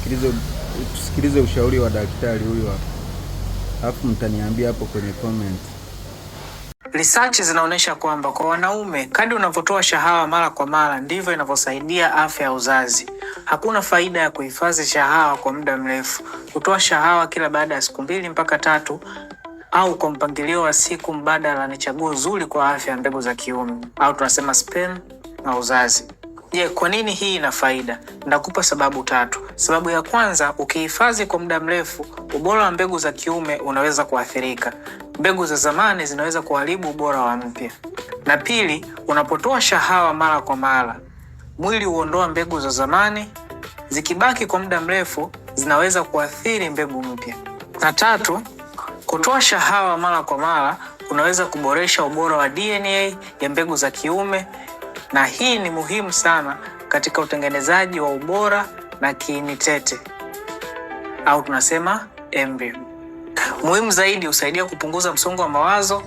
tusikilize ushauri wa daktari huyu hapa. Alafu mtaniambia hapo kwenye comment. Research zinaonyesha kwamba kwa wanaume, kadri unavyotoa shahawa mara kwa mara ndivyo inavyosaidia afya ya uzazi. Hakuna faida ya kuhifadhi shahawa kwa muda mrefu. Kutoa shahawa kila baada ya siku 2 mpaka 3 au kwa mpangilio wa siku mbadala ni chaguo zuri kwa afya ya mbegu za kiume, au tunasema sperm na uzazi. Je, kwa nini hii ina faida? Ndakupa sababu 3. Sababu ya kwanza, ukihifadhi kwa muda mrefu, ubora wa mbegu za kiume unaweza kuathirika. Mbegu za zamani zinaweza kuharibu ubora wa mpya. Na pili, unapotoa shahawa mara kwa mara, mwili huondoa mbegu za zamani, zikibaki kwa muda mrefu zinaweza kuathiri mbegu mpya. Na 3, kutoa shahawa mara kwa mara unaweza kuboresha ubora wa DNA ya mbegu za kiume, na hii ni muhimu sana katika utengenezaji wa ubora na kiini tete, au tunasema embryo. Muhimu zaidi, husaidia kupunguza msongo wa mawazo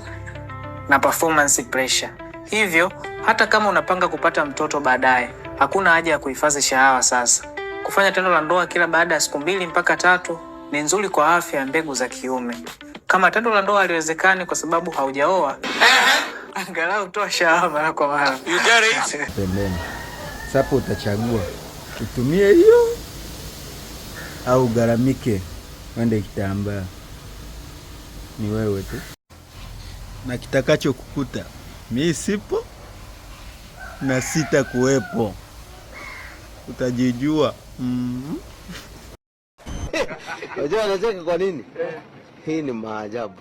na performance pressure. Hivyo, hata kama unapanga kupata mtoto baadaye, hakuna haja ya kuhifadhi shahawa sasa. Kufanya tendo la ndoa kila baada ya siku 2 mpaka 3 ni nzuri kwa afya ya mbegu za kiume. Kama tendo la ndoa haliwezekani kwa sababu haujaoa, angalau toa shahawa mara kwa mara. You get it? Pembeni. Sasa utachagua utumie hiyo au garamike wende kitambaa. Ni wewe tu. Na kitakacho kukuta mimi sipo na sita kuwepo, utajijua. Unajua anacheka kwa nini? Hii ni maajabu.